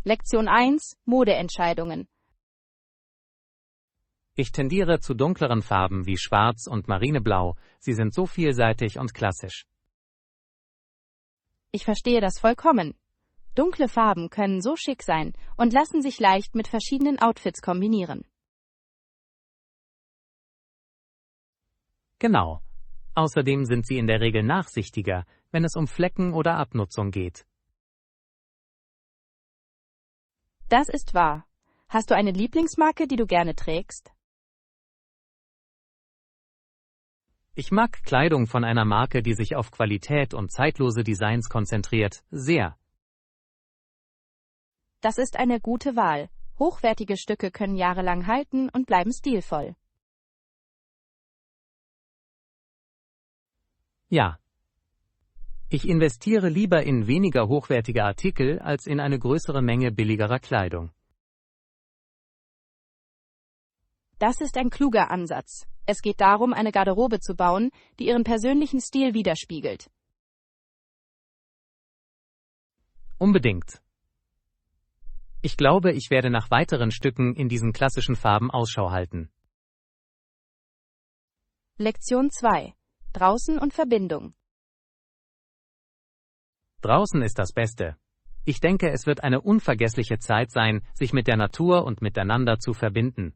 Lektion 1: Modeentscheidungen. Ich tendiere zu dunkleren Farben wie Schwarz und Marineblau. Sie sind so vielseitig und klassisch. Ich verstehe das vollkommen. Dunkle Farben können so schick sein und lassen sich leicht mit verschiedenen Outfits kombinieren. Genau. Außerdem sind sie in der Regel nachsichtiger, wenn es um Flecken oder Abnutzung geht. Das ist wahr. Hast du eine Lieblingsmarke, die du gerne trägst? Ich mag Kleidung von einer Marke, die sich auf Qualität und zeitlose Designs konzentriert, sehr. Das ist eine gute Wahl. Hochwertige Stücke können jahrelang halten und bleiben stilvoll. Ja. Ich investiere lieber in weniger hochwertige Artikel als in eine größere Menge billigerer Kleidung. Das ist ein kluger Ansatz. Es geht darum, eine Garderobe zu bauen, die ihren persönlichen Stil widerspiegelt. Unbedingt. Ich glaube, ich werde nach weiteren Stücken in diesen klassischen Farben Ausschau halten. Lektion 2: Draußen und Verbindung. Draußen ist das Beste. Ich denke, es wird eine unvergessliche Zeit sein, sich mit der Natur und miteinander zu verbinden.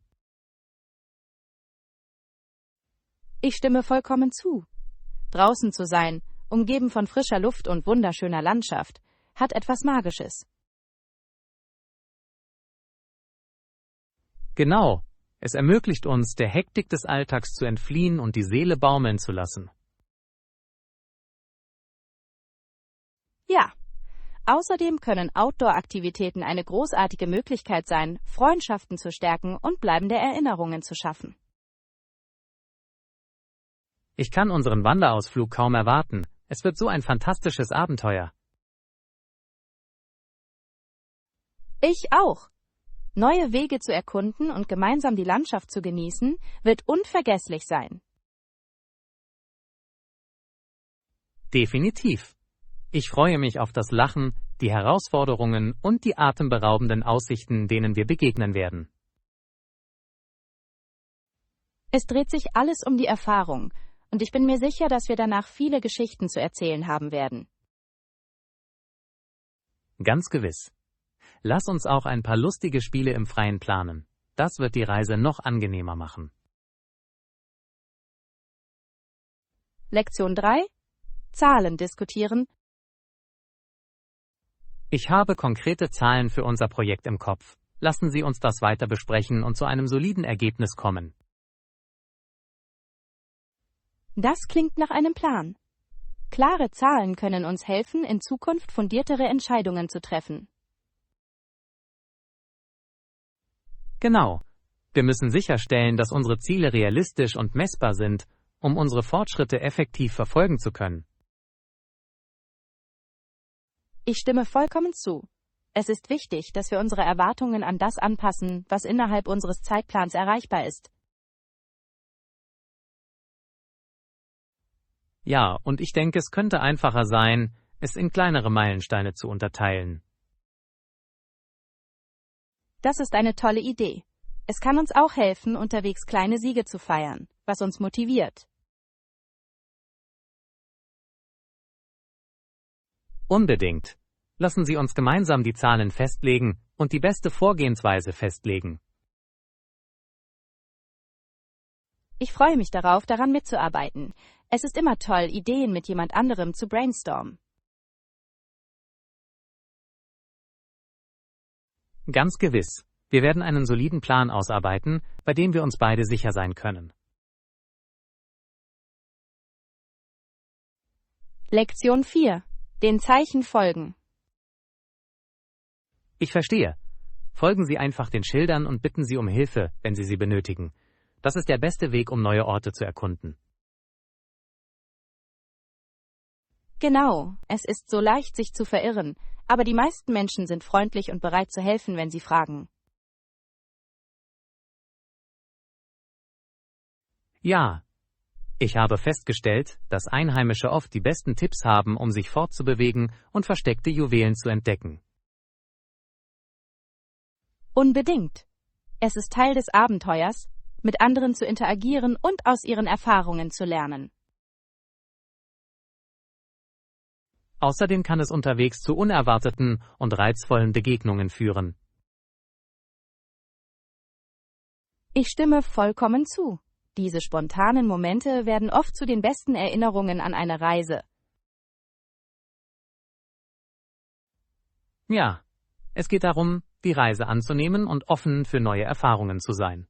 Ich stimme vollkommen zu. Draußen zu sein, umgeben von frischer Luft und wunderschöner Landschaft, hat etwas Magisches. Genau. Es ermöglicht uns, der Hektik des Alltags zu entfliehen und die Seele baumeln zu lassen. Ja. Außerdem können Outdoor-Aktivitäten eine großartige Möglichkeit sein, Freundschaften zu stärken und bleibende Erinnerungen zu schaffen. Ich kann unseren Wanderausflug kaum erwarten. Es wird so ein fantastisches Abenteuer. Ich auch. Neue Wege zu erkunden und gemeinsam die Landschaft zu genießen, wird unvergesslich sein. Definitiv. Ich freue mich auf das Lachen, die Herausforderungen und die atemberaubenden Aussichten, denen wir begegnen werden. Es dreht sich alles um die Erfahrung, und ich bin mir sicher, dass wir danach viele Geschichten zu erzählen haben werden. Ganz gewiss. Lass uns auch ein paar lustige Spiele im Freien planen. Das wird die Reise noch angenehmer machen. Lektion 3: Zahlen diskutieren. Ich habe konkrete Zahlen für unser Projekt im Kopf. Lassen Sie uns das weiter besprechen und zu einem soliden Ergebnis kommen. Das klingt nach einem Plan. Klare Zahlen können uns helfen, in Zukunft fundiertere Entscheidungen zu treffen. Genau. Wir müssen sicherstellen, dass unsere Ziele realistisch und messbar sind, um unsere Fortschritte effektiv verfolgen zu können. Ich stimme vollkommen zu. Es ist wichtig, dass wir unsere Erwartungen an das anpassen, was innerhalb unseres Zeitplans erreichbar ist. Ja, und ich denke, es könnte einfacher sein, es in kleinere Meilensteine zu unterteilen. Das ist eine tolle Idee. Es kann uns auch helfen, unterwegs kleine Siege zu feiern, was uns motiviert. Unbedingt. Lassen Sie uns gemeinsam die Zahlen festlegen und die beste Vorgehensweise festlegen. Ich freue mich darauf, daran mitzuarbeiten. Es ist immer toll, Ideen mit jemand anderem zu brainstormen. Ganz gewiss. Wir werden einen soliden Plan ausarbeiten, bei dem wir uns beide sicher sein können. Lektion 4: Den Zeichen folgen. Ich verstehe. Folgen Sie einfach den Schildern und bitten Sie um Hilfe, wenn Sie sie benötigen. Das ist der beste Weg, um neue Orte zu erkunden. Genau, es ist so leicht, sich zu verirren, aber die meisten Menschen sind freundlich und bereit zu helfen, wenn sie fragen. Ja. Ich habe festgestellt, dass Einheimische oft die besten Tipps haben, um sich fortzubewegen und versteckte Juwelen zu entdecken. Unbedingt. Es ist Teil des Abenteuers, mit anderen zu interagieren und aus ihren Erfahrungen zu lernen. Außerdem kann es unterwegs zu unerwarteten und reizvollen Begegnungen führen. Ich stimme vollkommen zu. Diese spontanen Momente werden oft zu den besten Erinnerungen an eine Reise. Ja, es geht darum, die Reise anzunehmen und offen für neue Erfahrungen zu sein.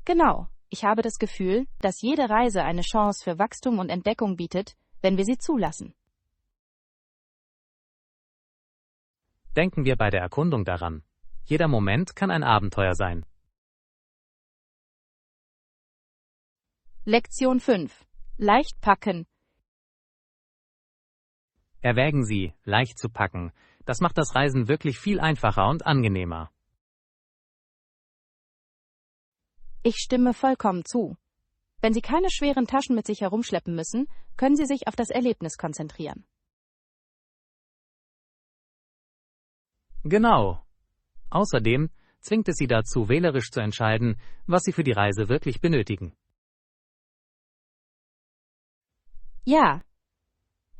Genau. Ich habe das Gefühl, dass jede Reise eine Chance für Wachstum und Entdeckung bietet, wenn wir sie zulassen. Denken wir bei der Erkundung daran. Jeder Moment kann ein Abenteuer sein. Lektion 5. Leicht packen. Erwägen Sie, leicht zu packen. Das macht das Reisen wirklich viel einfacher und angenehmer. Ich stimme vollkommen zu. Wenn Sie keine schweren Taschen mit sich herumschleppen müssen, können Sie sich auf das Erlebnis konzentrieren. Genau. Außerdem zwingt es Sie dazu, wählerisch zu entscheiden, was Sie für die Reise wirklich benötigen. Ja.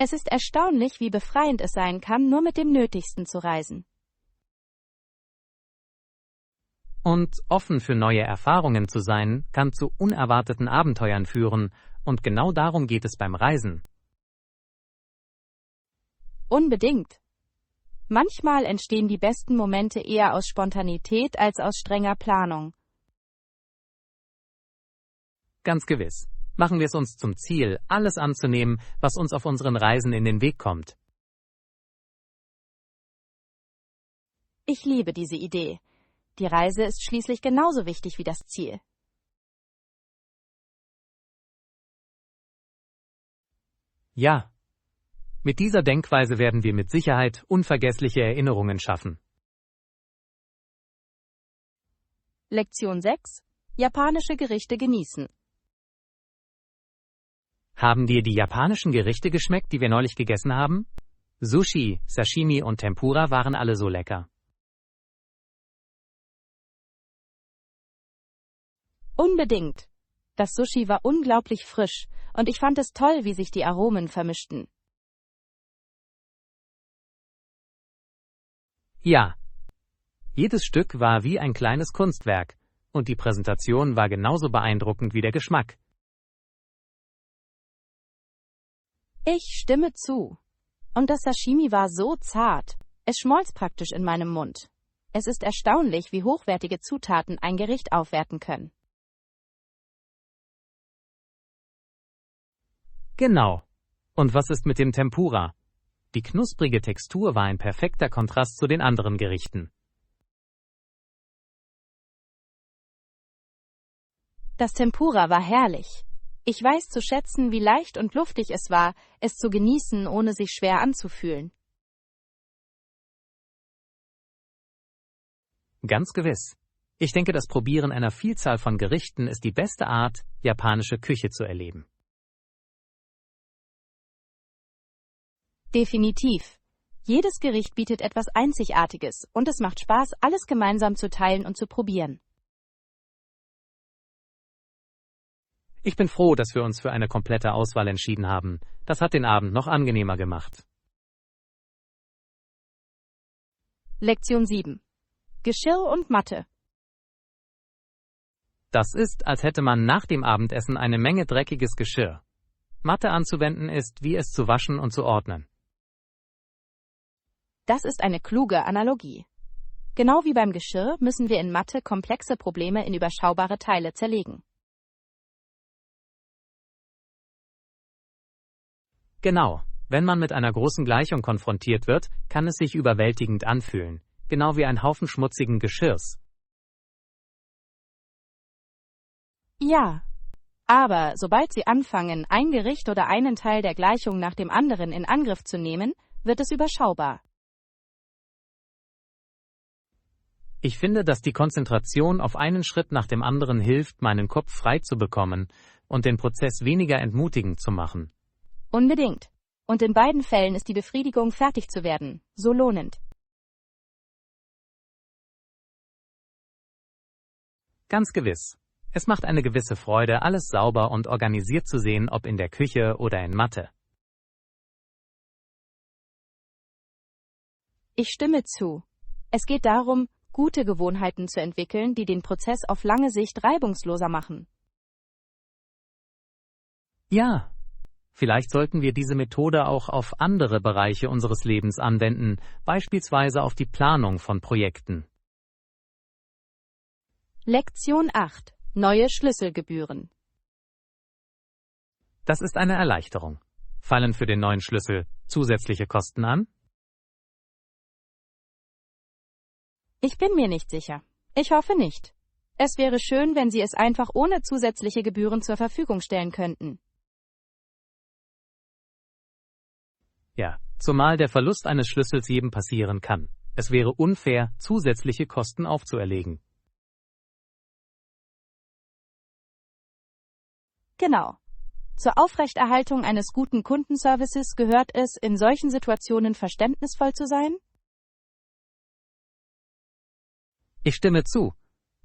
Es ist erstaunlich, wie befreiend es sein kann, nur mit dem Nötigsten zu reisen. Und offen für neue Erfahrungen zu sein, kann zu unerwarteten Abenteuern führen, und genau darum geht es beim Reisen. Unbedingt. Manchmal entstehen die besten Momente eher aus Spontanität als aus strenger Planung. Ganz gewiss. Machen wir es uns zum Ziel, alles anzunehmen, was uns auf unseren Reisen in den Weg kommt. Ich liebe diese Idee. Die Reise ist schließlich genauso wichtig wie das Ziel. Ja. Mit dieser Denkweise werden wir mit Sicherheit unvergessliche Erinnerungen schaffen. Lektion 6. Japanische Gerichte genießen. Haben dir die japanischen Gerichte geschmeckt, die wir neulich gegessen haben? Sushi, Sashimi und Tempura waren alle so lecker. Unbedingt. Das Sushi war unglaublich frisch und ich fand es toll, wie sich die Aromen vermischten. Ja. Jedes Stück war wie ein kleines Kunstwerk und die Präsentation war genauso beeindruckend wie der Geschmack. Ich stimme zu. Und das Sashimi war so zart. Es schmolz praktisch in meinem Mund. Es ist erstaunlich, wie hochwertige Zutaten ein Gericht aufwerten können. Genau. Und was ist mit dem Tempura? Die knusprige Textur war ein perfekter Kontrast zu den anderen Gerichten. Das Tempura war herrlich. Ich weiß zu schätzen, wie leicht und luftig es war, es zu genießen, ohne sich schwer anzufühlen. Ganz gewiss. Ich denke, das Probieren einer Vielzahl von Gerichten ist die beste Art, japanische Küche zu erleben. Definitiv. Jedes Gericht bietet etwas Einzigartiges und es macht Spaß, alles gemeinsam zu teilen und zu probieren. Ich bin froh, dass wir uns für eine komplette Auswahl entschieden haben. Das hat den Abend noch angenehmer gemacht. Lektion 7. Geschirr und Matte. Das ist, als hätte man nach dem Abendessen eine Menge dreckiges Geschirr. Matte anzuwenden ist, wie es zu waschen und zu ordnen. Das ist eine kluge Analogie. Genau wie beim Geschirr müssen wir in Mathe komplexe Probleme in überschaubare Teile zerlegen. Genau. Wenn man mit einer großen Gleichung konfrontiert wird, kann es sich überwältigend anfühlen. Genau wie ein Haufen schmutzigen Geschirrs. Ja. Aber sobald Sie anfangen, ein Gericht oder einen Teil der Gleichung nach dem anderen in Angriff zu nehmen, wird es überschaubar. Ich finde, dass die Konzentration auf einen Schritt nach dem anderen hilft, meinen Kopf frei zu bekommen und den Prozess weniger entmutigend zu machen. Unbedingt. Und in beiden Fällen ist die Befriedigung, fertig zu werden, so lohnend. Ganz gewiss. Es macht eine gewisse Freude, alles sauber und organisiert zu sehen, ob in der Küche oder in Matte. Ich stimme zu. Es geht darum, gute Gewohnheiten zu entwickeln, die den Prozess auf lange Sicht reibungsloser machen. Ja, vielleicht sollten wir diese Methode auch auf andere Bereiche unseres Lebens anwenden, beispielsweise auf die Planung von Projekten. Lektion 8. Neue Schlüsselgebühren. Das ist eine Erleichterung. Fallen für den neuen Schlüssel zusätzliche Kosten an? Ich bin mir nicht sicher. Ich hoffe nicht. Es wäre schön, wenn Sie es einfach ohne zusätzliche Gebühren zur Verfügung stellen könnten. Ja, zumal der Verlust eines Schlüssels jedem passieren kann. Es wäre unfair, zusätzliche Kosten aufzuerlegen. Genau. Zur Aufrechterhaltung eines guten Kundenservices gehört es, in solchen Situationen verständnisvoll zu sein? Ich stimme zu.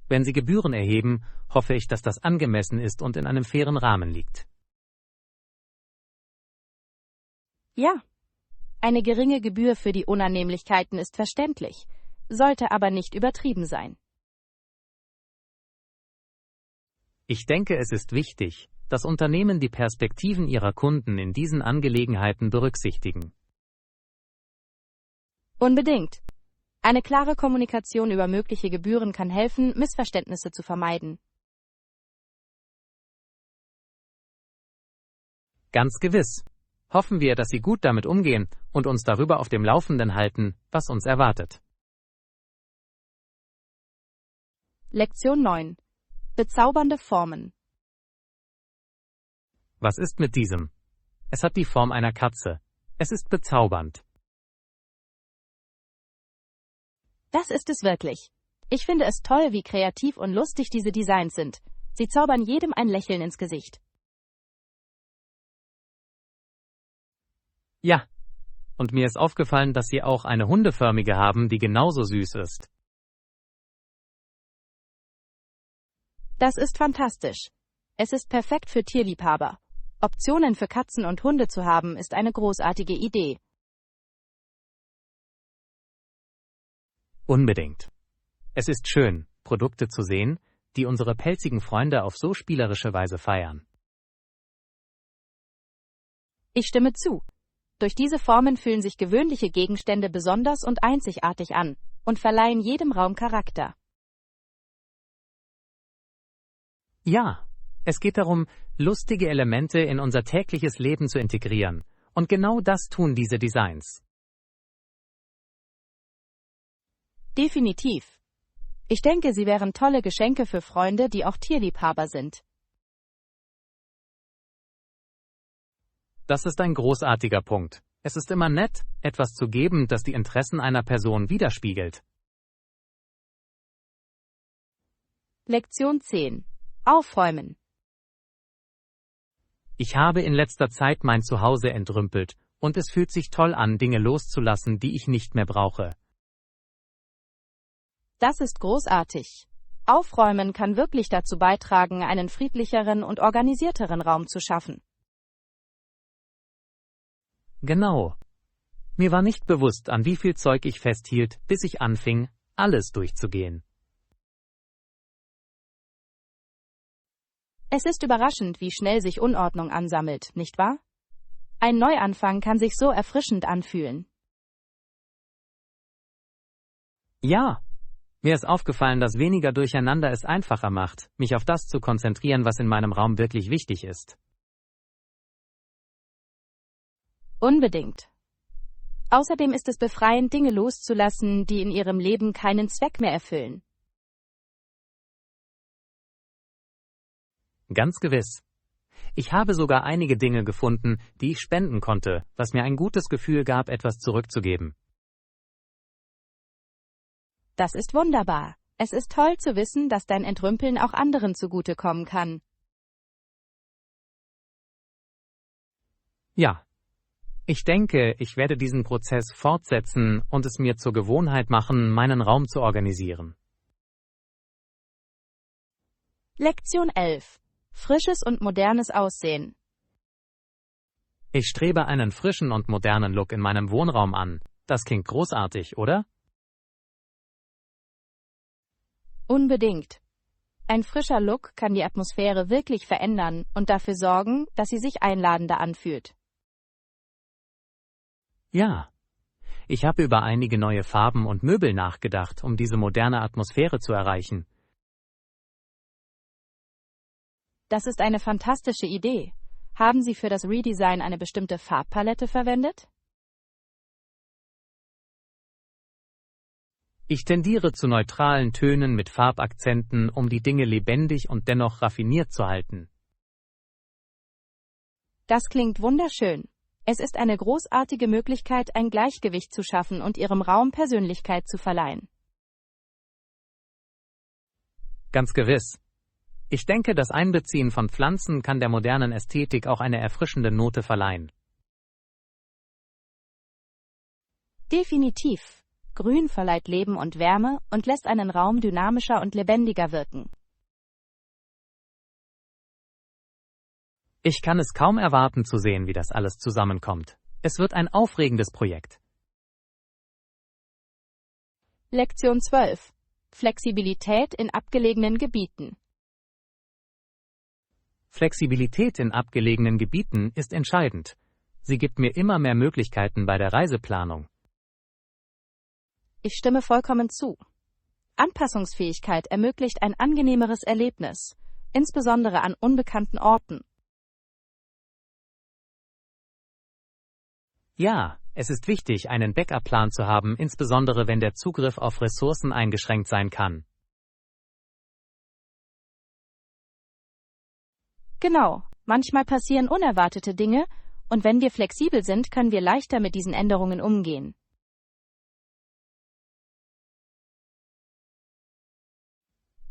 Wenn Sie Gebühren erheben, hoffe ich, dass das angemessen ist und in einem fairen Rahmen liegt. Ja. Eine geringe Gebühr für die Unannehmlichkeiten ist verständlich, sollte aber nicht übertrieben sein. Ich denke, es ist wichtig, dass Unternehmen die Perspektiven ihrer Kunden in diesen Angelegenheiten berücksichtigen. Unbedingt. Eine klare Kommunikation über mögliche Gebühren kann helfen, Missverständnisse zu vermeiden. Ganz gewiss. Hoffen wir, dass Sie gut damit umgehen und uns darüber auf dem Laufenden halten, was uns erwartet. Lektion 9. Bezaubernde Formen. Was ist mit diesem? Es hat die Form einer Katze. Es ist bezaubernd. Das ist es wirklich. Ich finde es toll, wie kreativ und lustig diese Designs sind. Sie zaubern jedem ein Lächeln ins Gesicht. Ja, und mir ist aufgefallen, dass Sie auch eine hundeförmige haben, die genauso süß ist. Das ist fantastisch. Es ist perfekt für Tierliebhaber. Optionen für Katzen und Hunde zu haben, ist eine großartige Idee. Unbedingt. Es ist schön, Produkte zu sehen, die unsere pelzigen Freunde auf so spielerische Weise feiern. Ich stimme zu. Durch diese Formen fühlen sich gewöhnliche Gegenstände besonders und einzigartig an und verleihen jedem Raum Charakter. Ja, es geht darum, lustige Elemente in unser tägliches Leben zu integrieren. Und genau das tun diese Designs. Definitiv. Ich denke, sie wären tolle Geschenke für Freunde, die auch Tierliebhaber sind. Das ist ein großartiger Punkt. Es ist immer nett, etwas zu geben, das die Interessen einer Person widerspiegelt. Lektion 10. Aufräumen. Ich habe in letzter Zeit mein Zuhause entrümpelt, und es fühlt sich toll an, Dinge loszulassen, die ich nicht mehr brauche. Das ist großartig. Aufräumen kann wirklich dazu beitragen, einen friedlicheren und organisierteren Raum zu schaffen. Genau. Mir war nicht bewusst, an wie viel Zeug ich festhielt, bis ich anfing, alles durchzugehen. Es ist überraschend, wie schnell sich Unordnung ansammelt, nicht wahr? Ein Neuanfang kann sich so erfrischend anfühlen. Ja, mir ist aufgefallen, dass weniger Durcheinander es einfacher macht, mich auf das zu konzentrieren, was in meinem Raum wirklich wichtig ist. Unbedingt. Außerdem ist es befreiend, Dinge loszulassen, die in ihrem Leben keinen Zweck mehr erfüllen. Ganz gewiss. Ich habe sogar einige Dinge gefunden, die ich spenden konnte, was mir ein gutes Gefühl gab, etwas zurückzugeben. Das ist wunderbar. Es ist toll zu wissen, dass dein Entrümpeln auch anderen zugutekommen kann. Ja. Ich denke, ich werde diesen Prozess fortsetzen und es mir zur Gewohnheit machen, meinen Raum zu organisieren. Lektion 11. Frisches und modernes Aussehen. Ich strebe einen frischen und modernen Look in meinem Wohnraum an. Das klingt großartig, oder? Unbedingt. Ein frischer Look kann die Atmosphäre wirklich verändern und dafür sorgen, dass sie sich einladender anfühlt. Ja. Ich habe über einige neue Farben und Möbel nachgedacht, um diese moderne Atmosphäre zu erreichen. Das ist eine fantastische Idee. Haben Sie für das Redesign eine bestimmte Farbpalette verwendet? Ich tendiere zu neutralen Tönen mit Farbakzenten, um die Dinge lebendig und dennoch raffiniert zu halten. Das klingt wunderschön. Es ist eine großartige Möglichkeit, ein Gleichgewicht zu schaffen und Ihrem Raum Persönlichkeit zu verleihen. Ganz gewiss. Ich denke, das Einbeziehen von Pflanzen kann der modernen Ästhetik auch eine erfrischende Note verleihen. Definitiv. Grün verleiht Leben und Wärme und lässt einen Raum dynamischer und lebendiger wirken. Ich kann es kaum erwarten zu sehen, wie das alles zusammenkommt. Es wird ein aufregendes Projekt. Lektion 12. Flexibilität in abgelegenen Gebieten. Flexibilität in abgelegenen Gebieten ist entscheidend. Sie gibt mir immer mehr Möglichkeiten bei der Reiseplanung. Ich stimme vollkommen zu. Anpassungsfähigkeit ermöglicht ein angenehmeres Erlebnis, insbesondere an unbekannten Orten. Ja, es ist wichtig, einen Backup-Plan zu haben, insbesondere wenn der Zugriff auf Ressourcen eingeschränkt sein kann. Genau, manchmal passieren unerwartete Dinge, und wenn wir flexibel sind, können wir leichter mit diesen Änderungen umgehen.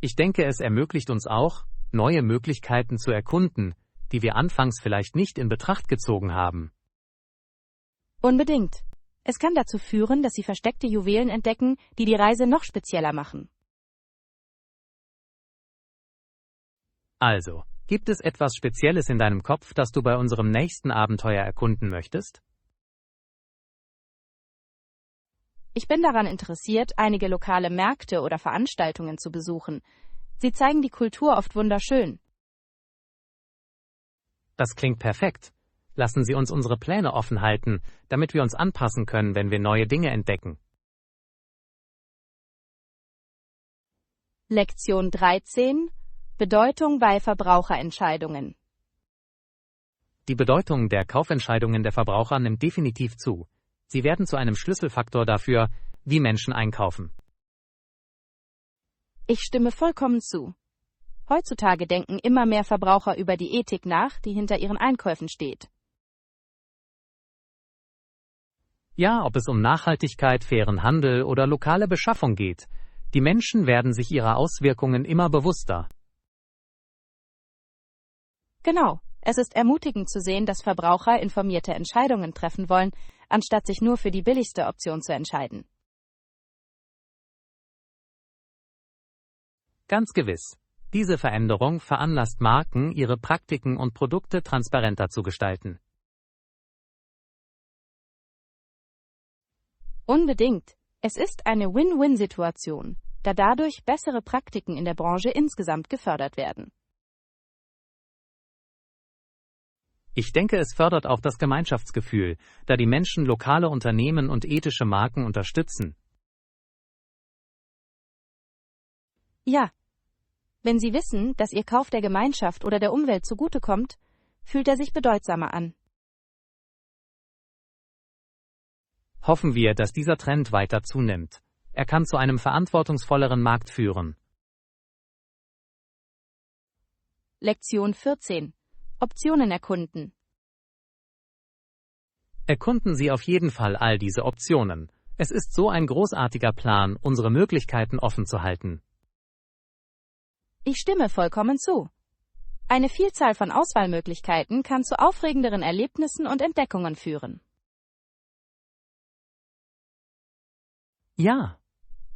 Ich denke, es ermöglicht uns auch, neue Möglichkeiten zu erkunden, die wir anfangs vielleicht nicht in Betracht gezogen haben. Unbedingt. Es kann dazu führen, dass Sie versteckte Juwelen entdecken, die die Reise noch spezieller machen. Also, gibt es etwas Spezielles in deinem Kopf, das du bei unserem nächsten Abenteuer erkunden möchtest? Ich bin daran interessiert, einige lokale Märkte oder Veranstaltungen zu besuchen. Sie zeigen die Kultur oft wunderschön. Das klingt perfekt. Lassen Sie uns unsere Pläne offen halten, damit wir uns anpassen können, wenn wir neue Dinge entdecken. Lektion 13. Bedeutung bei Verbraucherentscheidungen. Die Bedeutung der Kaufentscheidungen der Verbraucher nimmt definitiv zu. Sie werden zu einem Schlüsselfaktor dafür, wie Menschen einkaufen. Ich stimme vollkommen zu. Heutzutage denken immer mehr Verbraucher über die Ethik nach, die hinter ihren Einkäufen steht. Ja, ob es um Nachhaltigkeit, fairen Handel oder lokale Beschaffung geht. Die Menschen werden sich ihrer Auswirkungen immer bewusster. Genau. Es ist ermutigend zu sehen, dass Verbraucher informierte Entscheidungen treffen wollen, anstatt sich nur für die billigste Option zu entscheiden. Ganz gewiss. Diese Veränderung veranlasst Marken, ihre Praktiken und Produkte transparenter zu gestalten. Unbedingt. Es ist eine Win-Win-Situation, da dadurch bessere Praktiken in der Branche insgesamt gefördert werden. Ich denke, es fördert auch das Gemeinschaftsgefühl, da die Menschen lokale Unternehmen und ethische Marken unterstützen. Ja. Wenn Sie wissen, dass Ihr Kauf der Gemeinschaft oder der Umwelt zugutekommt, fühlt er sich bedeutsamer an. Hoffen wir, dass dieser Trend weiter zunimmt. Er kann zu einem verantwortungsvolleren Markt führen. Lektion 14. Optionen erkunden. Erkunden Sie auf jeden Fall all diese Optionen. Es ist so ein großartiger Plan, unsere Möglichkeiten offen zu halten. Ich stimme vollkommen zu. Eine Vielzahl von Auswahlmöglichkeiten kann zu aufregenderen Erlebnissen und Entdeckungen führen. Ja,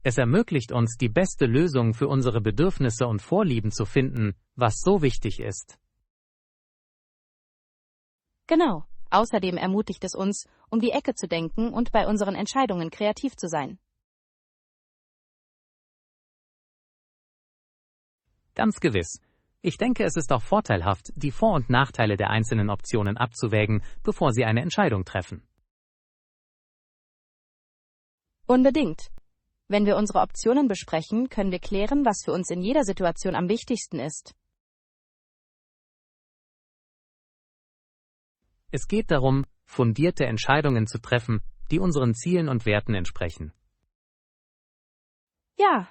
Es ermöglicht uns, die beste Lösung für unsere Bedürfnisse und Vorlieben zu finden, was so wichtig ist. Genau. Außerdem ermutigt es uns, um die Ecke zu denken und bei unseren Entscheidungen kreativ zu sein. Ganz gewiss. Ich denke, es ist auch vorteilhaft, die Vor- und Nachteile der einzelnen Optionen abzuwägen, bevor Sie eine Entscheidung treffen. Unbedingt. Wenn wir unsere Optionen besprechen, können wir klären, was für uns in jeder Situation am wichtigsten ist. Es geht darum, fundierte Entscheidungen zu treffen, die unseren Zielen und Werten entsprechen. Ja.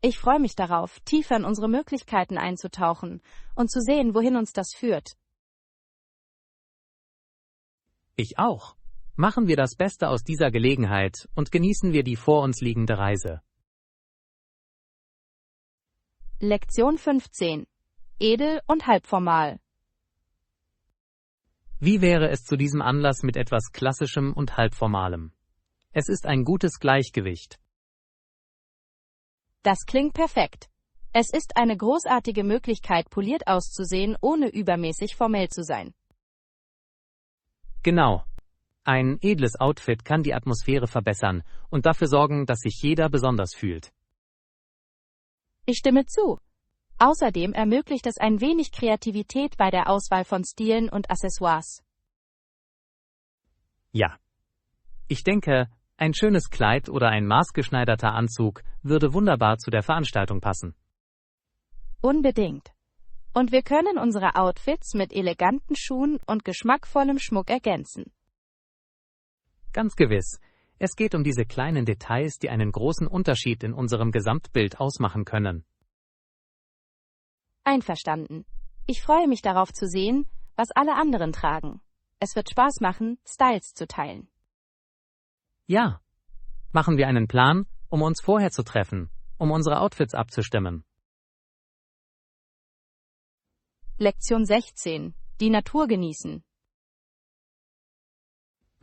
Ich freue mich darauf, tiefer in unsere Möglichkeiten einzutauchen und zu sehen, wohin uns das führt. Ich auch. Machen wir das Beste aus dieser Gelegenheit und genießen wir die vor uns liegende Reise. Lektion 15. Edel und halbformal. Wie wäre es zu diesem Anlass mit etwas Klassischem und Halbformalem? Es ist ein gutes Gleichgewicht. Das klingt perfekt. Es ist eine großartige Möglichkeit, poliert auszusehen, ohne übermäßig formell zu sein. Genau. Ein edles Outfit kann die Atmosphäre verbessern und dafür sorgen, dass sich jeder besonders fühlt. Ich stimme zu. Außerdem ermöglicht es ein wenig Kreativität bei der Auswahl von Stilen und Accessoires. Ja. Ich denke, ein schönes Kleid oder ein maßgeschneiderter Anzug würde wunderbar zu der Veranstaltung passen. Unbedingt. Und wir können unsere Outfits mit eleganten Schuhen und geschmackvollem Schmuck ergänzen. Ganz gewiss. Es geht um diese kleinen Details, die einen großen Unterschied in unserem Gesamtbild ausmachen können. Einverstanden. Ich freue mich darauf zu sehen, was alle anderen tragen. Es wird Spaß machen, Styles zu teilen. Ja. Machen wir einen Plan, um uns vorher zu treffen, um unsere Outfits abzustimmen. Lektion 16. Die Natur genießen.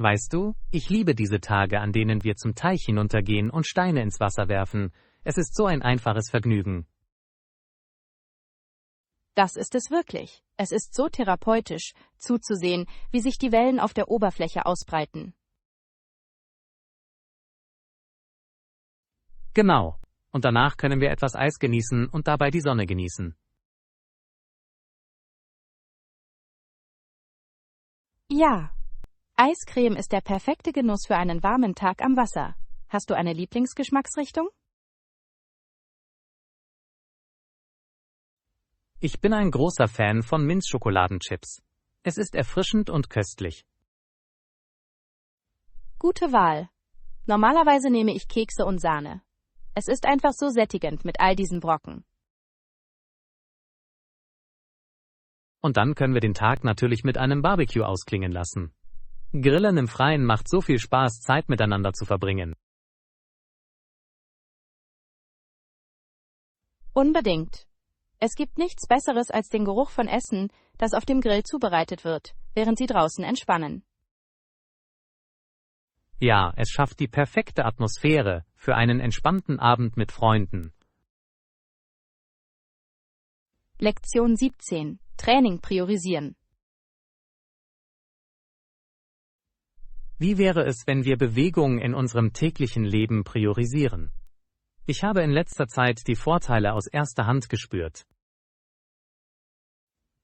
Weißt du, ich liebe diese Tage, an denen wir zum Teich hinuntergehen und Steine ins Wasser werfen. Es ist so ein einfaches Vergnügen. Das ist es wirklich. Es ist so therapeutisch, zuzusehen, wie sich die Wellen auf der Oberfläche ausbreiten. Genau. Und danach können wir etwas Eis genießen und dabei die Sonne genießen. Ja. Eiscreme ist der perfekte Genuss für einen warmen Tag am Wasser. Hast du eine Lieblingsgeschmacksrichtung? Ich bin ein großer Fan von Minzschokoladenchips. Es ist erfrischend und köstlich. Gute Wahl. Normalerweise nehme ich Kekse und Sahne. Es ist einfach so sättigend mit all diesen Brocken. Und dann können wir den Tag natürlich mit einem Barbecue ausklingen lassen. Grillen im Freien macht so viel Spaß, Zeit miteinander zu verbringen. Unbedingt. Es gibt nichts Besseres als den Geruch von Essen, das auf dem Grill zubereitet wird, während Sie draußen entspannen. Ja, es schafft die perfekte Atmosphäre für einen entspannten Abend mit Freunden. Lektion 17. Training priorisieren. Wie wäre es, wenn wir Bewegung in unserem täglichen Leben priorisieren? Ich habe in letzter Zeit die Vorteile aus erster Hand gespürt.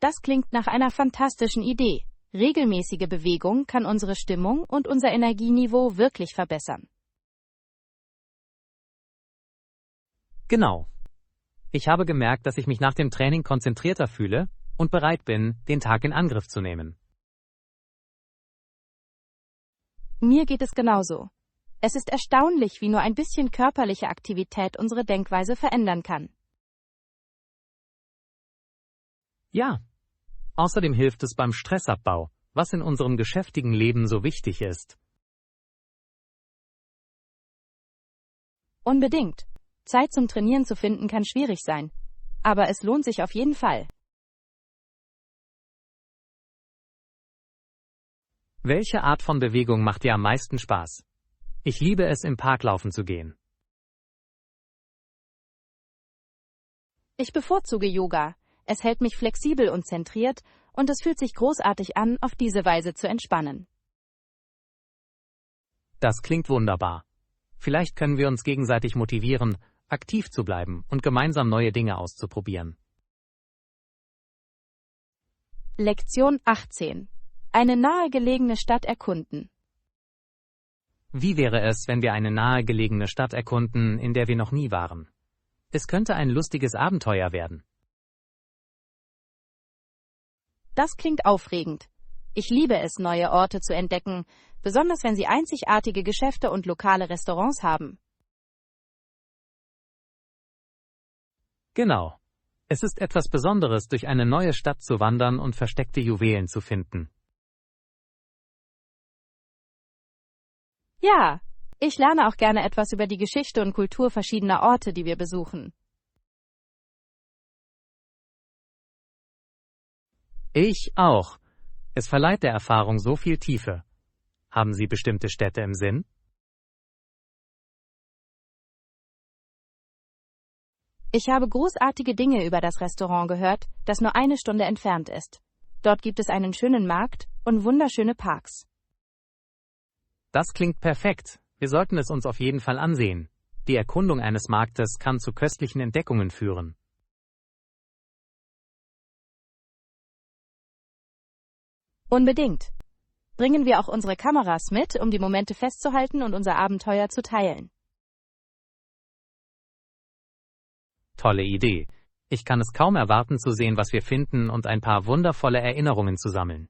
Das klingt nach einer fantastischen Idee. Regelmäßige Bewegung kann unsere Stimmung und unser Energieniveau wirklich verbessern. Genau. Ich habe gemerkt, dass ich mich nach dem Training konzentrierter fühle und bereit bin, den Tag in Angriff zu nehmen. Mir geht es genauso. Es ist erstaunlich, wie nur ein bisschen körperliche Aktivität unsere Denkweise verändern kann. Ja. Außerdem hilft es beim Stressabbau, was in unserem geschäftigen Leben so wichtig ist. Unbedingt. Zeit zum Trainieren zu finden kann schwierig sein. Aber es lohnt sich auf jeden Fall. Welche Art von Bewegung macht dir am meisten Spaß? Ich liebe es, im Park laufen zu gehen. Ich bevorzuge Yoga. Es hält mich flexibel und zentriert, und es fühlt sich großartig an, auf diese Weise zu entspannen. Das klingt wunderbar. Vielleicht können wir uns gegenseitig motivieren, aktiv zu bleiben und gemeinsam neue Dinge auszuprobieren. Lektion 18. Eine nahegelegene Stadt erkunden. Wie wäre es, wenn wir eine nahegelegene Stadt erkunden, in der wir noch nie waren? Es könnte ein lustiges Abenteuer werden. Das klingt aufregend. Ich liebe es, neue Orte zu entdecken, besonders wenn sie einzigartige Geschäfte und lokale Restaurants haben. Genau. Es ist etwas Besonderes, durch eine neue Stadt zu wandern und versteckte Juwelen zu finden. Ja, ich lerne auch gerne etwas über die Geschichte und Kultur verschiedener Orte, die wir besuchen. Ich auch. Es verleiht der Erfahrung so viel Tiefe. Haben Sie bestimmte Städte im Sinn? Ich habe großartige Dinge über das Restaurant gehört, das nur eine Stunde entfernt ist. Dort gibt es einen schönen Markt und wunderschöne Parks. Das klingt perfekt. Wir sollten es uns auf jeden Fall ansehen. Die Erkundung eines Marktes kann zu köstlichen Entdeckungen führen. Unbedingt. Bringen wir auch unsere Kameras mit, um die Momente festzuhalten und unser Abenteuer zu teilen. Tolle Idee. Ich kann es kaum erwarten zu sehen, was wir finden und ein paar wundervolle Erinnerungen zu sammeln.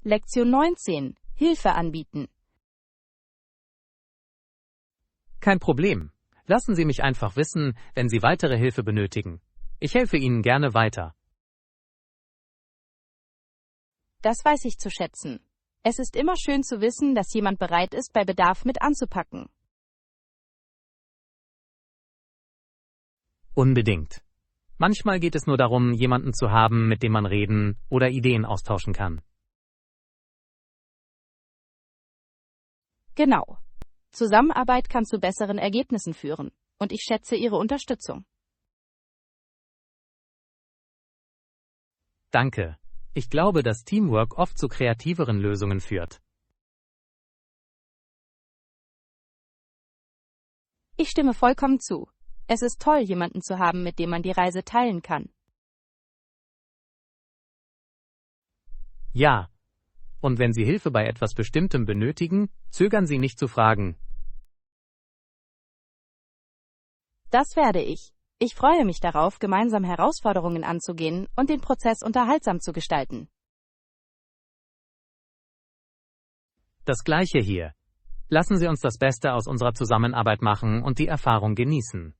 Lektion 19. Hilfe anbieten. Kein Problem. Lassen Sie mich einfach wissen, wenn Sie weitere Hilfe benötigen. Ich helfe Ihnen gerne weiter. Das weiß ich zu schätzen. Es ist immer schön zu wissen, dass jemand bereit ist, bei Bedarf mit anzupacken. Unbedingt. Manchmal geht es nur darum, jemanden zu haben, mit dem man reden oder Ideen austauschen kann. Genau. Zusammenarbeit kann zu besseren Ergebnissen führen, und ich schätze Ihre Unterstützung. Danke. Ich glaube, dass Teamwork oft zu kreativeren Lösungen führt. Ich stimme vollkommen zu. Es ist toll, jemanden zu haben, mit dem man die Reise teilen kann. Ja. Und wenn Sie Hilfe bei etwas Bestimmtem benötigen, zögern Sie nicht zu fragen. Das werde ich. Ich freue mich darauf, gemeinsam Herausforderungen anzugehen und den Prozess unterhaltsam zu gestalten. Das Gleiche hier. Lassen Sie uns das Beste aus unserer Zusammenarbeit machen und die Erfahrung genießen.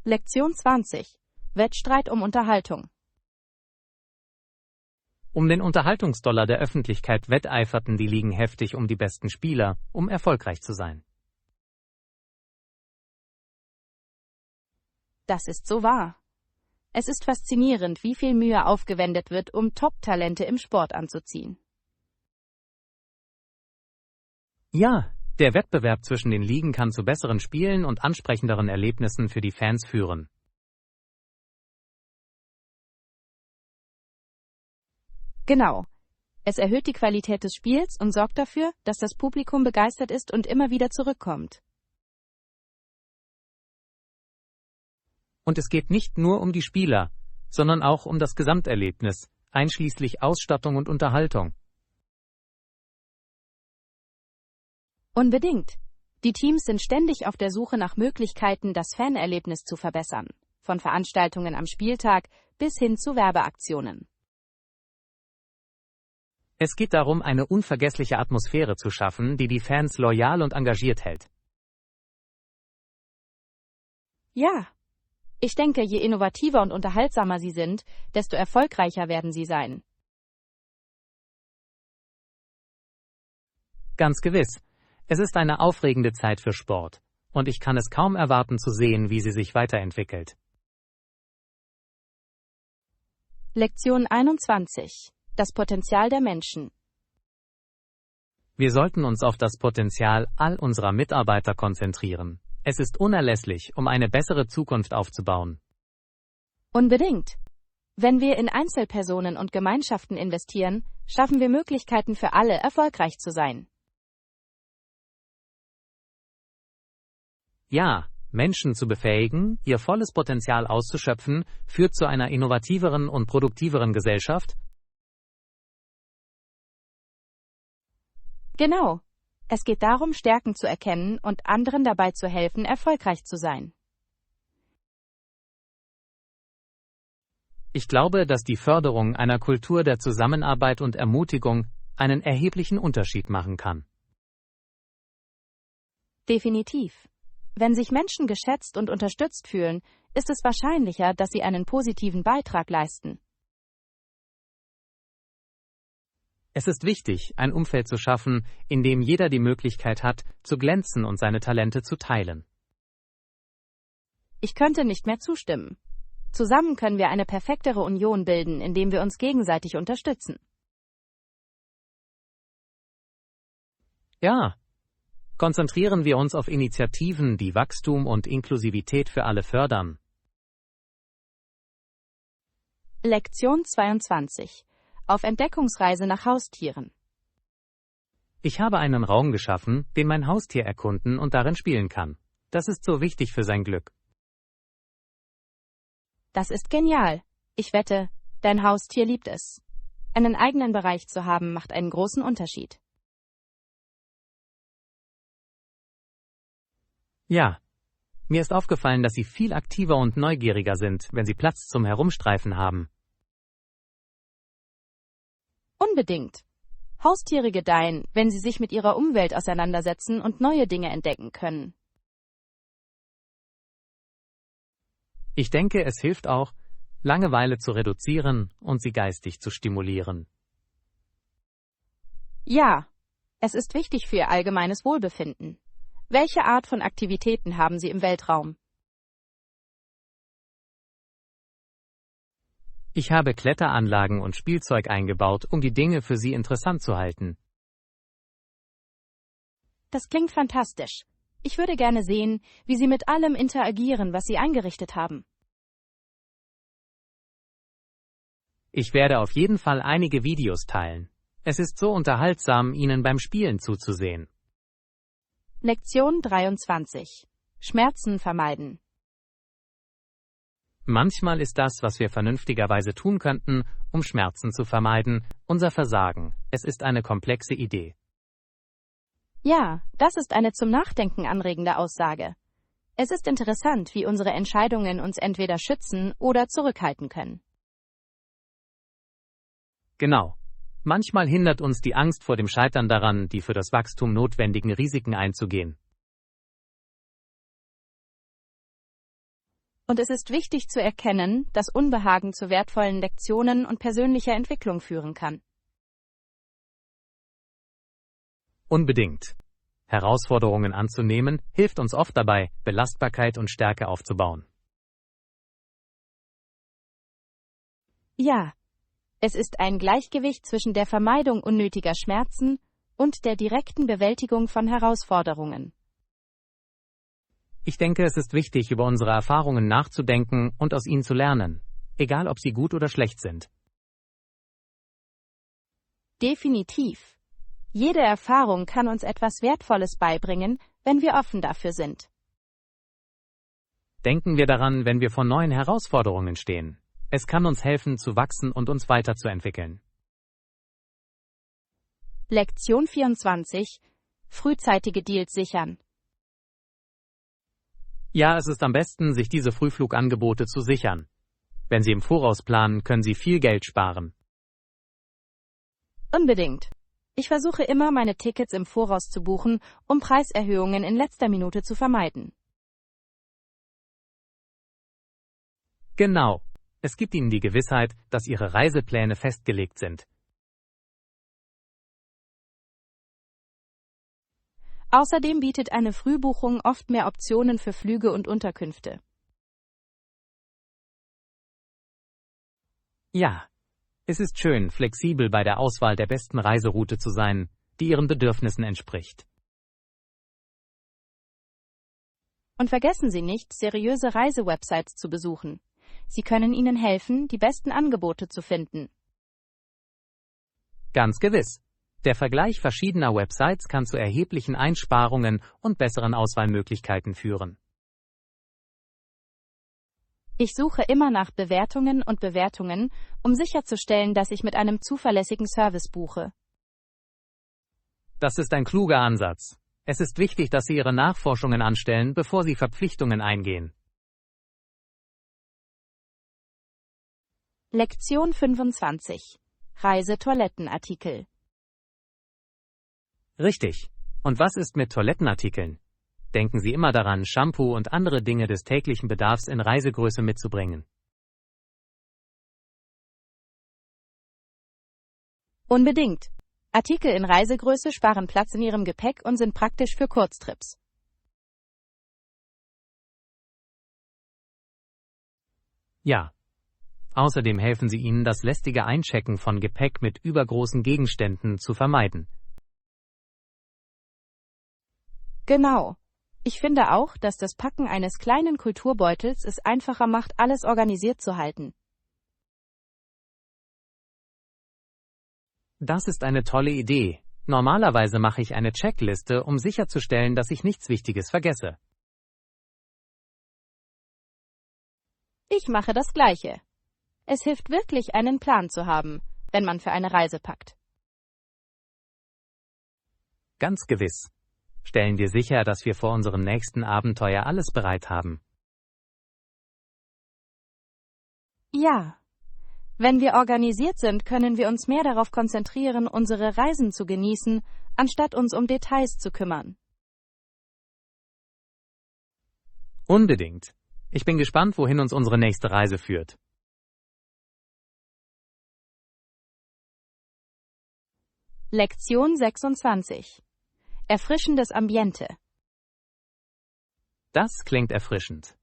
Lektion 20. Wettstreit um Unterhaltung. Um den Unterhaltungsdollar der Öffentlichkeit wetteiferten die Ligen heftig um die besten Spieler, um erfolgreich zu sein. Das ist so wahr. Es ist faszinierend, wie viel Mühe aufgewendet wird, um Top-Talente im Sport anzuziehen. Ja, der Wettbewerb zwischen den Ligen kann zu besseren Spielen und ansprechenderen Erlebnissen für die Fans führen. Genau. Es erhöht die Qualität des Spiels und sorgt dafür, dass das Publikum begeistert ist und immer wieder zurückkommt. Und es geht nicht nur um die Spieler, sondern auch um das Gesamterlebnis, einschließlich Ausstattung und Unterhaltung. Unbedingt. Die Teams sind ständig auf der Suche nach Möglichkeiten, das Fanerlebnis zu verbessern, von Veranstaltungen am Spieltag bis hin zu Werbeaktionen. Es geht darum, eine unvergessliche Atmosphäre zu schaffen, die die Fans loyal und engagiert hält. Ja. Ich denke, je innovativer und unterhaltsamer sie sind, desto erfolgreicher werden sie sein. Ganz gewiss. Es ist eine aufregende Zeit für Sport. Und ich kann es kaum erwarten zu sehen, wie sie sich weiterentwickelt. Lektion 21. Das Potenzial der Menschen. Wir sollten uns auf das Potenzial all unserer Mitarbeiter konzentrieren. Es ist unerlässlich, um eine bessere Zukunft aufzubauen. Unbedingt. Wenn wir in Einzelpersonen und Gemeinschaften investieren, schaffen wir Möglichkeiten für alle, erfolgreich zu sein. Ja, Menschen zu befähigen, ihr volles Potenzial auszuschöpfen, führt zu einer innovativeren und produktiveren Gesellschaft. Genau. Es geht darum, Stärken zu erkennen und anderen dabei zu helfen, erfolgreich zu sein. Ich glaube, dass die Förderung einer Kultur der Zusammenarbeit und Ermutigung einen erheblichen Unterschied machen kann. Definitiv. Wenn sich Menschen geschätzt und unterstützt fühlen, ist es wahrscheinlicher, dass sie einen positiven Beitrag leisten. Es ist wichtig, ein Umfeld zu schaffen, in dem jeder die Möglichkeit hat, zu glänzen und seine Talente zu teilen. Ich könnte nicht mehr zustimmen. Zusammen können wir eine perfektere Union bilden, indem wir uns gegenseitig unterstützen. Ja. Konzentrieren wir uns auf Initiativen, die Wachstum und Inklusivität für alle fördern. Lektion 22. Auf Entdeckungsreise nach Haustieren. Ich habe einen Raum geschaffen, den mein Haustier erkunden und darin spielen kann. Das ist so wichtig für sein Glück. Das ist genial. Ich wette, dein Haustier liebt es. Einen eigenen Bereich zu haben, macht einen großen Unterschied. Ja. Mir ist aufgefallen, dass sie viel aktiver und neugieriger sind, wenn sie Platz zum Herumstreifen haben. Unbedingt. Haustiere gedeihen, wenn sie sich mit ihrer Umwelt auseinandersetzen und neue Dinge entdecken können. Ich denke, es hilft auch, Langeweile zu reduzieren und sie geistig zu stimulieren. Ja, es ist wichtig für ihr allgemeines Wohlbefinden. Welche Art von Aktivitäten haben Sie im Weltraum? Ich habe Kletteranlagen und Spielzeug eingebaut, um die Dinge für sie interessant zu halten. Das klingt fantastisch. Ich würde gerne sehen, wie Sie mit allem interagieren, was Sie eingerichtet haben. Ich werde auf jeden Fall einige Videos teilen. Es ist so unterhaltsam, Ihnen beim Spielen zuzusehen. Lektion 23. Schmerzen vermeiden. Manchmal ist das, was wir vernünftigerweise tun könnten, um Schmerzen zu vermeiden, unser Versagen. Es ist eine komplexe Idee. Ja, das ist eine zum Nachdenken anregende Aussage. Es ist interessant, wie unsere Entscheidungen uns entweder schützen oder zurückhalten können. Genau. Manchmal hindert uns die Angst vor dem Scheitern daran, die für das Wachstum notwendigen Risiken einzugehen. Und es ist wichtig zu erkennen, dass Unbehagen zu wertvollen Lektionen und persönlicher Entwicklung führen kann. Unbedingt. Herausforderungen anzunehmen, hilft uns oft dabei, Belastbarkeit und Stärke aufzubauen. Ja, es ist ein Gleichgewicht zwischen der Vermeidung unnötiger Schmerzen und der direkten Bewältigung von Herausforderungen. Ich denke, es ist wichtig, über unsere Erfahrungen nachzudenken und aus ihnen zu lernen, egal ob sie gut oder schlecht sind. Definitiv. Jede Erfahrung kann uns etwas Wertvolles beibringen, wenn wir offen dafür sind. Denken wir daran, wenn wir vor neuen Herausforderungen stehen. Es kann uns helfen, zu wachsen und uns weiterzuentwickeln. Lektion 24. Frühzeitige Deals sichern. Ja, es ist am besten, sich diese Frühflugangebote zu sichern. Wenn Sie im Voraus planen, können Sie viel Geld sparen. Unbedingt. Ich versuche immer, meine Tickets im Voraus zu buchen, um Preiserhöhungen in letzter Minute zu vermeiden. Genau. Es gibt Ihnen die Gewissheit, dass Ihre Reisepläne festgelegt sind. Außerdem bietet eine Frühbuchung oft mehr Optionen für Flüge und Unterkünfte. Ja. Es ist schön, flexibel bei der Auswahl der besten Reiseroute zu sein. die Ihren Bedürfnissen entspricht. Und vergessen Sie nicht, seriöse Reisewebsites zu besuchen. Sie können Ihnen helfen, die besten Angebote zu finden. Ganz gewiss. Der Vergleich verschiedener Websites kann zu erheblichen Einsparungen und besseren Auswahlmöglichkeiten führen. Ich suche immer nach Bewertungen, um sicherzustellen, dass ich mit einem zuverlässigen Service buche. Das ist ein kluger Ansatz. Es ist wichtig, dass Sie Ihre Nachforschungen anstellen, bevor Sie Verpflichtungen eingehen. Lektion 25. Reisetoilettenartikel. Richtig. Und was ist mit Toilettenartikeln? Denken Sie immer daran, Shampoo und andere Dinge des täglichen Bedarfs in Reisegröße mitzubringen. Unbedingt. Artikel in Reisegröße sparen Platz in Ihrem Gepäck und sind praktisch für Kurztrips. Ja. Außerdem helfen sie Ihnen, das lästige Einchecken von Gepäck mit übergroßen Gegenständen zu vermeiden. Genau. Ich finde auch, dass das Packen eines kleinen Kulturbeutels es einfacher macht, alles organisiert zu halten. Das ist eine tolle Idee. Normalerweise mache ich eine Checkliste, um sicherzustellen, dass ich nichts Wichtiges vergesse. Ich mache das Gleiche. Es hilft wirklich, einen Plan zu haben, wenn man für eine Reise packt. Ganz gewiss. Stellen wir sicher, dass wir vor unserem nächsten Abenteuer alles bereit haben. Ja. Wenn wir organisiert sind, können wir uns mehr darauf konzentrieren, unsere Reisen zu genießen, anstatt uns um Details zu kümmern. Unbedingt. Ich bin gespannt, wohin uns unsere nächste Reise führt. Lektion 26. Erfrischendes Ambiente. Das klingt erfrischend.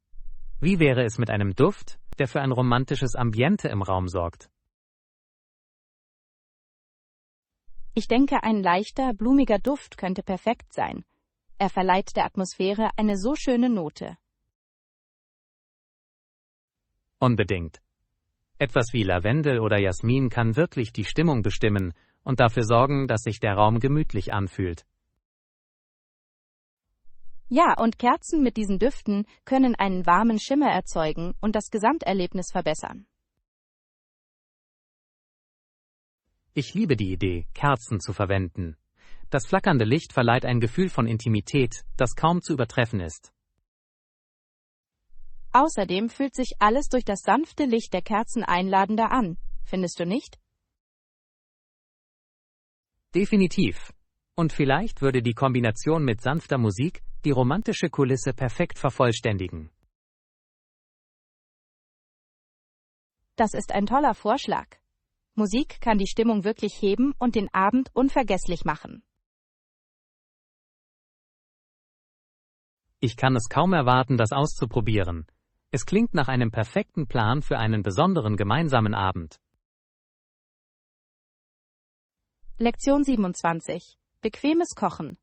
Wie wäre es mit einem Duft, der für ein romantisches Ambiente im Raum sorgt? Ich denke, ein leichter, blumiger Duft könnte perfekt sein. Er verleiht der Atmosphäre eine so schöne Note. Unbedingt. Etwas wie Lavendel oder Jasmin kann wirklich die Stimmung bestimmen und dafür sorgen, dass sich der Raum gemütlich anfühlt. Ja, und Kerzen mit diesen Düften können einen warmen Schimmer erzeugen und das Gesamterlebnis verbessern. Ich liebe die Idee, Kerzen zu verwenden. Das flackernde Licht verleiht ein Gefühl von Intimität, das kaum zu übertreffen ist. Außerdem fühlt sich alles durch das sanfte Licht der Kerzen einladender an, findest du nicht? Definitiv. Und vielleicht würde die Kombination mit sanfter Musik die romantische Kulisse perfekt vervollständigen. Das ist ein toller Vorschlag. Musik kann die Stimmung wirklich heben und den Abend unvergesslich machen. Ich kann es kaum erwarten, das auszuprobieren. Es klingt nach einem perfekten Plan für einen besonderen gemeinsamen Abend. Lektion 27. Bequemes Kochen.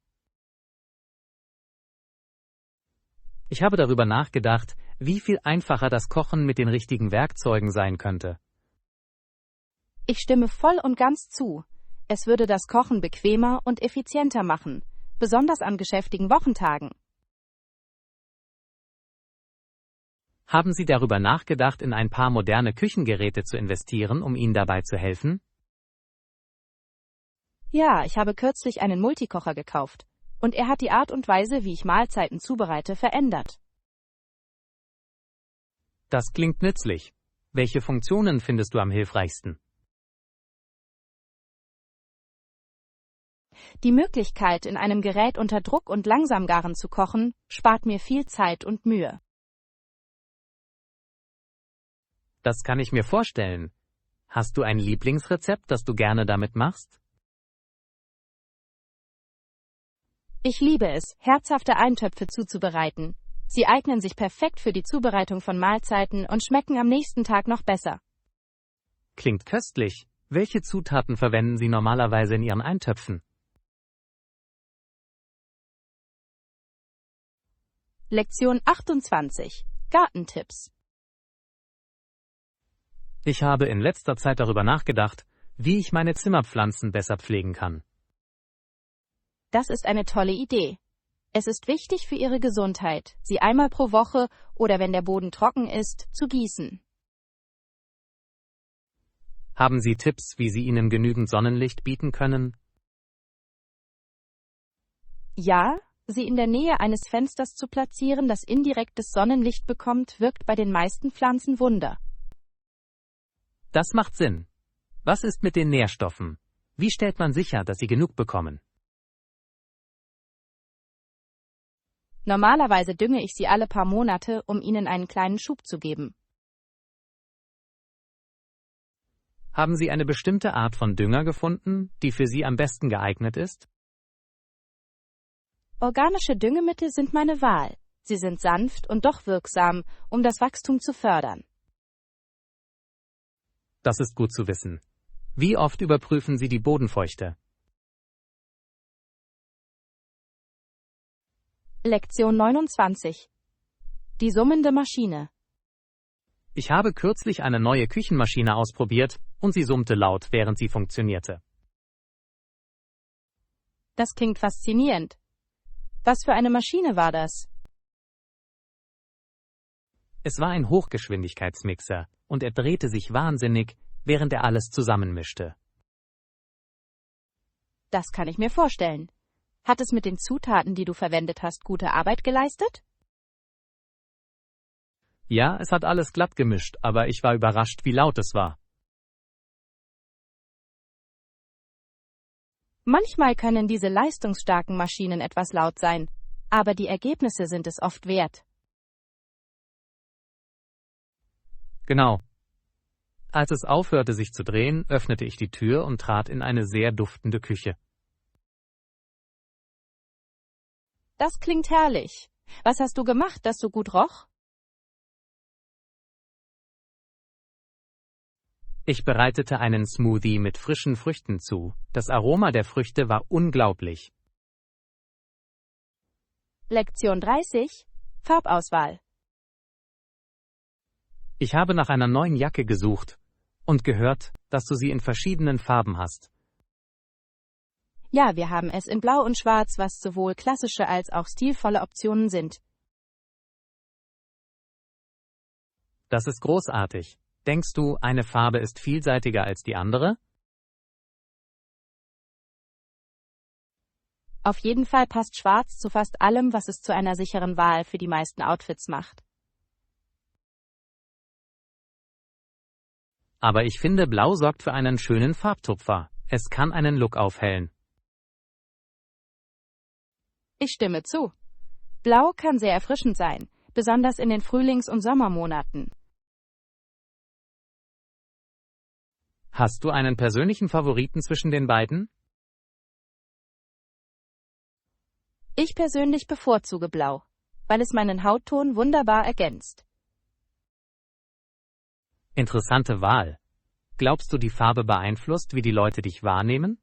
Ich habe darüber nachgedacht, wie viel einfacher das Kochen mit den richtigen Werkzeugen sein könnte. Ich stimme voll und ganz zu. Es würde das Kochen bequemer und effizienter machen, besonders an geschäftigen Wochentagen. Haben Sie darüber nachgedacht, in ein paar moderne Küchengeräte zu investieren, um Ihnen dabei zu helfen? Ja, ich habe kürzlich einen Multikocher gekauft. Und er hat die Art und Weise, wie ich Mahlzeiten zubereite, verändert. Das klingt nützlich. Welche Funktionen findest du am hilfreichsten? Die Möglichkeit, in einem Gerät unter Druck und langsam garen zu kochen, spart mir viel Zeit und Mühe. Das kann ich mir vorstellen. Hast du ein Lieblingsrezept, das du gerne damit machst? Ich liebe es, herzhafte Eintöpfe zuzubereiten. Sie eignen sich perfekt für die Zubereitung von Mahlzeiten und schmecken am nächsten Tag noch besser. Klingt köstlich. Welche Zutaten verwenden Sie normalerweise in Ihren Eintöpfen? Lektion 28. Gartentipps. Ich habe in letzter Zeit darüber nachgedacht, wie ich meine Zimmerpflanzen besser pflegen kann. Das ist eine tolle Idee. Es ist wichtig für ihre Gesundheit, sie einmal pro Woche oder wenn der Boden trocken ist, zu gießen. Haben Sie Tipps, wie Sie ihnen genügend Sonnenlicht bieten können? Ja, sie in der Nähe eines Fensters zu platzieren, das indirektes Sonnenlicht bekommt, wirkt bei den meisten Pflanzen Wunder. Das macht Sinn. Was ist mit den Nährstoffen? Wie stellt man sicher, dass sie genug bekommen? Normalerweise dünge ich sie alle paar Monate, um ihnen einen kleinen Schub zu geben. Haben Sie eine bestimmte Art von Dünger gefunden, die für Sie am besten geeignet ist? Organische Düngemittel sind meine Wahl. Sie sind sanft und doch wirksam, um das Wachstum zu fördern. Das ist gut zu wissen. Wie oft überprüfen Sie die Bodenfeuchte? Lektion 29. Die summende Maschine. Ich habe kürzlich eine neue Küchenmaschine ausprobiert und sie summte laut, während sie funktionierte. Das klingt faszinierend. Was für eine Maschine war das? Es war ein Hochgeschwindigkeitsmixer und er drehte sich wahnsinnig, während er alles zusammenmischte. Das kann ich mir vorstellen. Hat es mit den Zutaten, die du verwendet hast, gute Arbeit geleistet? Ja, es hat alles glatt gemischt, aber ich war überrascht, wie laut es war. Manchmal können diese leistungsstarken Maschinen etwas laut sein, aber die Ergebnisse sind es oft wert. Genau. Als es aufhörte, sich zu drehen, öffnete ich die Tür und trat in eine sehr duftende Küche. Das klingt herrlich. Was hast du gemacht, das so gut roch? Ich bereitete einen Smoothie mit frischen Früchten zu. Das Aroma der Früchte war unglaublich. Lektion 30. Farbauswahl. Ich habe nach einer neuen Jacke gesucht und gehört, dass du sie in verschiedenen Farben hast. Ja, wir haben es in Blau und Schwarz, was sowohl klassische als auch stilvolle Optionen sind. Das ist großartig. Denkst du, eine Farbe ist vielseitiger als die andere? Auf jeden Fall passt Schwarz zu fast allem, was es zu einer sicheren Wahl für die meisten Outfits macht. Aber ich finde, Blau sorgt für einen schönen Farbtupfer. Es kann einen Look aufhellen. Ich stimme zu. Blau kann sehr erfrischend sein, besonders in den Frühlings- und Sommermonaten. Hast du einen persönlichen Favoriten zwischen den beiden? Ich persönlich bevorzuge Blau, weil es meinen Hautton wunderbar ergänzt. Interessante Wahl. Glaubst du, die Farbe beeinflusst, wie die Leute dich wahrnehmen?